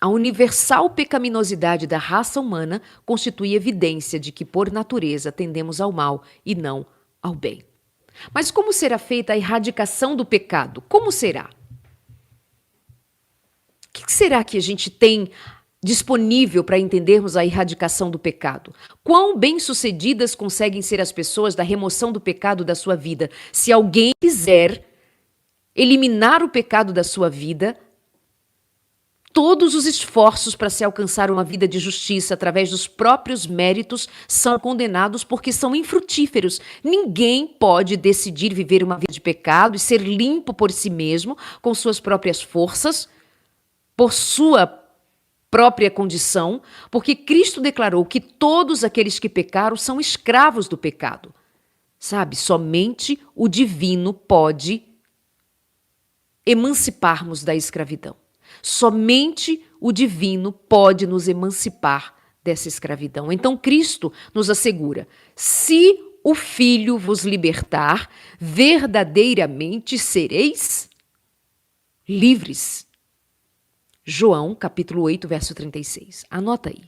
A universal pecaminosidade da raça humana constitui evidência de que, por natureza, tendemos ao mal e não ao bem. Mas como será feita a erradicação do pecado? Como será? O que será que a gente tem disponível para entendermos a erradicação do pecado? Quão bem-sucedidas conseguem ser as pessoas da remoção do pecado da sua vida? Se alguém quiser eliminar o pecado da sua vida, todos os esforços para se alcançar uma vida de justiça através dos próprios méritos são condenados porque são infrutíferos. Ninguém pode decidir viver uma vida de pecado e ser limpo por si mesmo, com suas próprias forças, por sua própria condição, porque Cristo declarou que todos aqueles que pecaram são escravos do pecado. Sabe, somente o divino pode emancipar-nos da escravidão. Somente o divino pode nos emancipar dessa escravidão. Então Cristo nos assegura: se o Filho vos libertar, verdadeiramente sereis livres. João, capítulo 8, verso 36. Anota aí.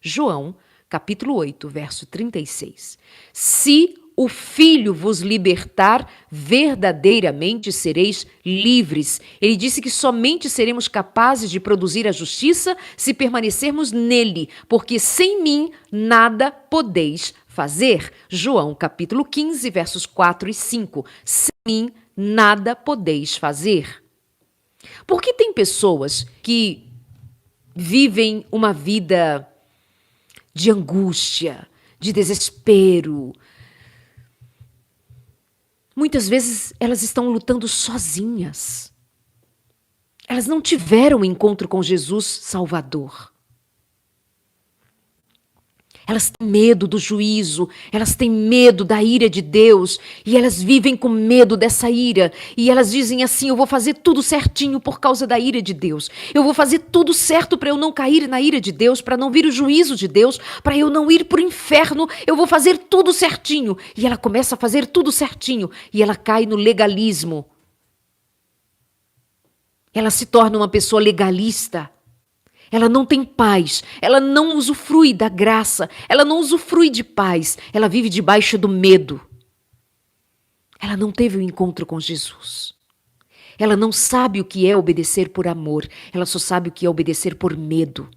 João, capítulo 8, verso 36. Se o Filho vos libertar, verdadeiramente sereis livres. Ele disse que somente seremos capazes de produzir a justiça se permanecermos nele, porque sem mim nada podeis fazer. João, capítulo 15, versos 4 e 5. Sem mim nada podeis fazer. Porque tem pessoas que vivem uma vida de angústia, de desespero. Muitas vezes elas estão lutando sozinhas. Elas não tiveram um encontro com Jesus Salvador. Elas têm medo do juízo, elas têm medo da ira de Deus e elas vivem com medo dessa ira. E elas dizem assim: eu vou fazer tudo certinho por causa da ira de Deus. Eu vou fazer tudo certo para eu não cair na ira de Deus, para não vir o juízo de Deus, para eu não ir para o inferno. Eu vou fazer tudo certinho. E ela começa a fazer tudo certinho e ela cai no legalismo. Ela se torna uma pessoa legalista. Ela não tem paz, ela não usufrui da graça, ela não usufrui de paz, ela vive debaixo do medo. Ela não teve um encontro com Jesus. Ela não sabe o que é obedecer por amor, ela só sabe o que é obedecer por medo.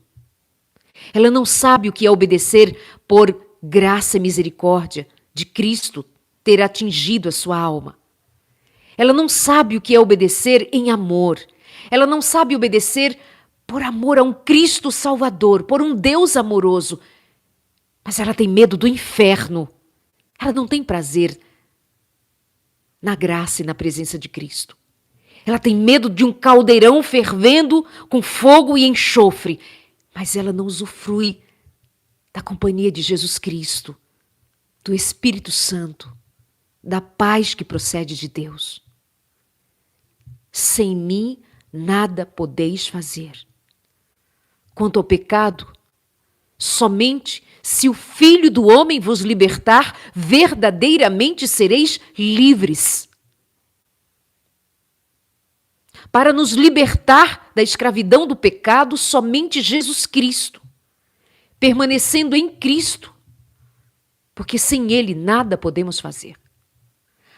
Ela não sabe o que é obedecer por graça e misericórdia de Cristo ter atingido a sua alma. Ela não sabe o que é obedecer em amor. Ela não sabe obedecer por amor a um Cristo Salvador, por um Deus amoroso. Mas ela tem medo do inferno. Ela não tem prazer na graça e na presença de Cristo. Ela tem medo de um caldeirão fervendo com fogo e enxofre. Mas ela não usufrui da companhia de Jesus Cristo, do Espírito Santo, da paz que procede de Deus. Sem mim nada podeis fazer. Quanto ao pecado, somente se o Filho do Homem vos libertar, verdadeiramente sereis livres. Para nos libertar da escravidão do pecado, somente Jesus Cristo, permanecendo em Cristo, porque sem Ele nada podemos fazer.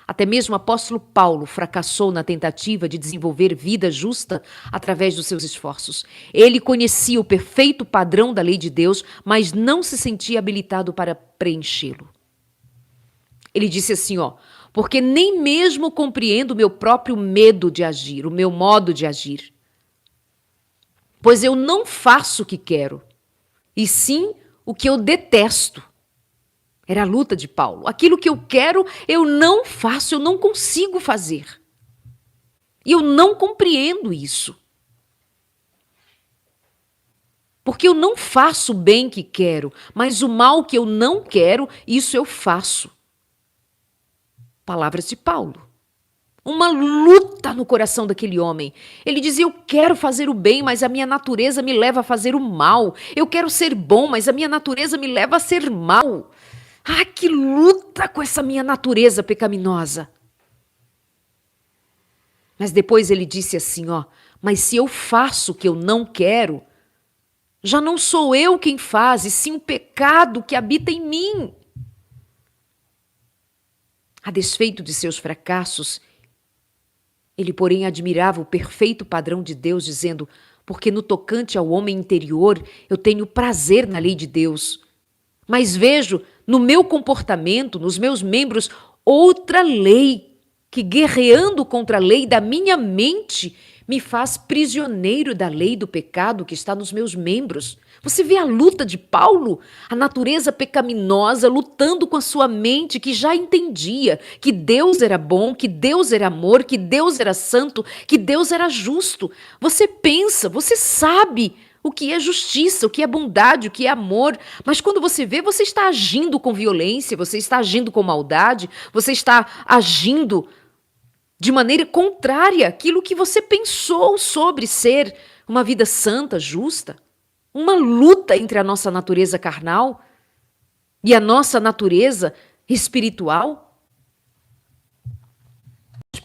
Até mesmo o apóstolo Paulo fracassou na tentativa de desenvolver vida justa através dos seus esforços. Ele conhecia o perfeito padrão da lei de Deus, mas não se sentia habilitado para preenchê-lo. Ele disse assim, porque nem mesmo compreendo o meu próprio medo de agir, o meu modo de agir. Pois eu não faço o que quero, e sim o que eu detesto. Era a luta de Paulo. Aquilo que eu quero, eu não faço, eu não consigo fazer. E eu não compreendo isso. Porque eu não faço o bem que quero, mas o mal que eu não quero, isso eu faço. Palavras de Paulo. Uma luta no coração daquele homem. Ele dizia, eu quero fazer o bem, mas a minha natureza me leva a fazer o mal. Eu quero ser bom, mas a minha natureza me leva a ser mal. Ah, que luta com essa minha natureza pecaminosa. Mas depois ele disse assim, mas se eu faço o que eu não quero, Já não sou eu quem faz, e sim o pecado que habita em mim. A despeito de seus fracassos, ele, porém, admirava o perfeito padrão de Deus, dizendo: porque no tocante ao homem interior, eu tenho prazer na lei de Deus. Mas vejo no meu comportamento, nos meus membros, outra lei, que guerreando contra a lei da minha mente, me faz prisioneiro da lei do pecado que está nos meus membros. Você vê a luta de Paulo, a natureza pecaminosa lutando com a sua mente que já entendia que Deus era bom, que Deus era amor, que Deus era santo, que Deus era justo. Você pensa, você sabe o que é justiça, o que é bondade, o que é amor, mas quando você vê, você está agindo com violência, você está agindo com maldade, você está agindo de maneira contrária àquilo que você pensou sobre ser uma vida santa, justa. Uma luta entre a nossa natureza carnal e a nossa natureza espiritual.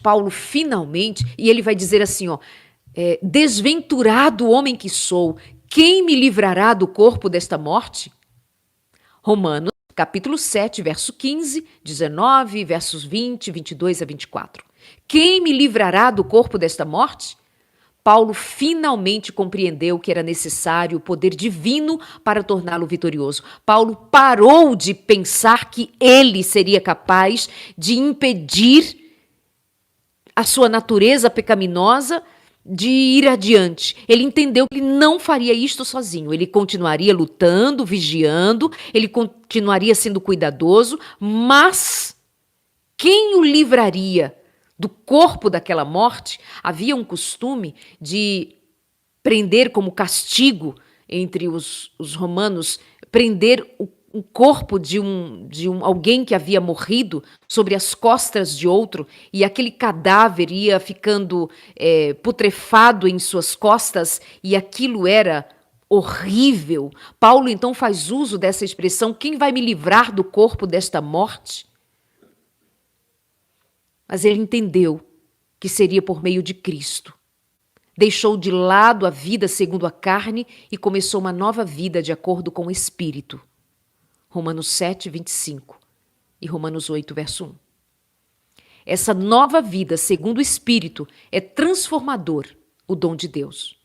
Paulo finalmente, e ele vai dizer assim, ó, desventurado homem que sou, quem me livrará do corpo desta morte? Romanos, capítulo 7, verso 15, 19, versos 20, 22 a 24. Quem me livrará do corpo desta morte? Paulo finalmente compreendeu que era necessário o poder divino para torná-lo vitorioso. Paulo parou de pensar que ele seria capaz de impedir a sua natureza pecaminosa de ir adiante. Ele entendeu que ele não faria isto sozinho. Ele continuaria lutando, vigiando, ele continuaria sendo cuidadoso, mas quem o livraria do corpo daquela morte? Havia um costume de prender como castigo entre os romanos, prender o corpo de alguém que havia morrido sobre as costas de outro, e aquele cadáver ia ficando putrefado em suas costas, e aquilo era horrível. Paulo então faz uso dessa expressão: quem vai me livrar do corpo desta morte? Mas ele entendeu que seria por meio de Cristo. Deixou de lado a vida segundo a carne e começou uma nova vida de acordo com o Espírito. Romanos 7, 25 e Romanos 8, verso 1. Essa nova vida segundo o Espírito é transformador, o dom de Deus.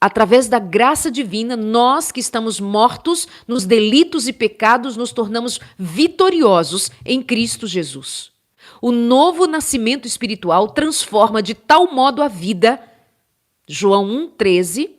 Através da graça divina, nós que estamos mortos nos delitos e pecados, nos tornamos vitoriosos em Cristo Jesus. O novo nascimento espiritual transforma de tal modo a vida, João 1, 13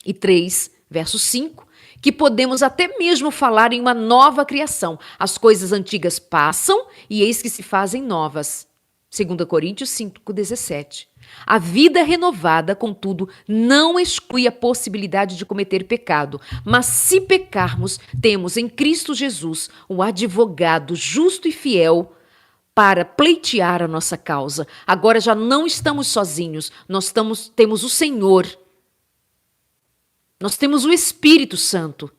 e 3, verso 5, que podemos até mesmo falar em uma nova criação. As coisas antigas passam e eis que se fazem novas. 2 Coríntios 5, 17. A vida renovada, contudo, não exclui a possibilidade de cometer pecado, mas se pecarmos, temos em Cristo Jesus o advogado justo e fiel para pleitear a nossa causa. Agora já não estamos sozinhos, temos o Senhor. Nós temos o Espírito Santo.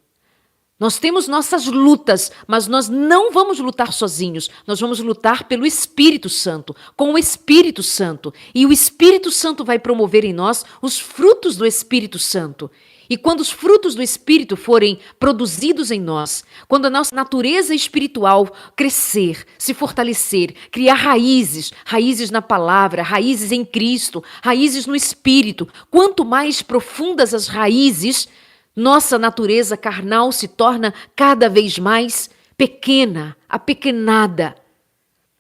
Nós temos nossas lutas, mas nós não vamos lutar sozinhos. Nós vamos lutar pelo Espírito Santo, com o Espírito Santo. E o Espírito Santo vai promover em nós os frutos do Espírito Santo. E quando os frutos do Espírito forem produzidos em nós, quando a nossa natureza espiritual crescer, se fortalecer, criar raízes, raízes na palavra, raízes em Cristo, raízes no Espírito, quanto mais profundas as raízes, nossa natureza carnal se torna cada vez mais pequena, apequenada.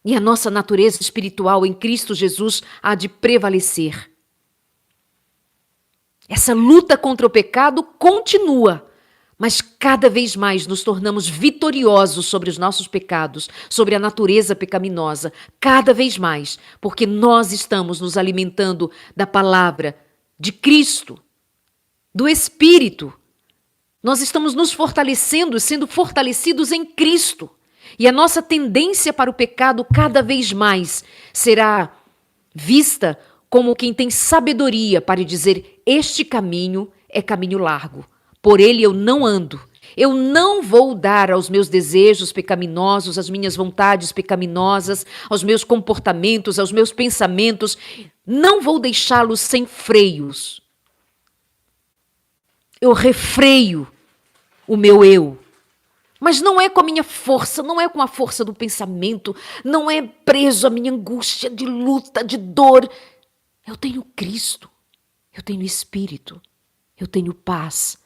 E a nossa natureza espiritual em Cristo Jesus há de prevalecer. Essa luta contra o pecado continua, mas cada vez mais nos tornamos vitoriosos sobre os nossos pecados, sobre a natureza pecaminosa, cada vez mais, porque nós estamos nos alimentando da palavra de Cristo, do Espírito. Nós estamos nos fortalecendo, sendo fortalecidos em Cristo. E a nossa tendência para o pecado cada vez mais será vista como quem tem sabedoria para dizer: este caminho é caminho largo, por ele eu não ando. Eu não vou dar aos meus desejos pecaminosos, às minhas vontades pecaminosas, aos meus comportamentos, aos meus pensamentos, não vou deixá-los sem freios. Eu refreio o meu eu. Mas não é com a minha força, não é com a força do pensamento, não é preso à minha angústia de luta, de dor. Eu tenho Cristo, eu tenho Espírito, eu tenho paz.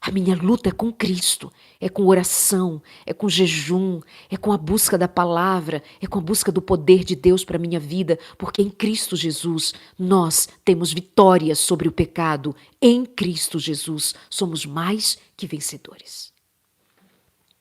A minha luta é com Cristo, é com oração, é com jejum, é com a busca da palavra, é com a busca do poder de Deus para a minha vida, porque em Cristo Jesus nós temos vitória sobre o pecado. Em Cristo Jesus somos mais que vencedores.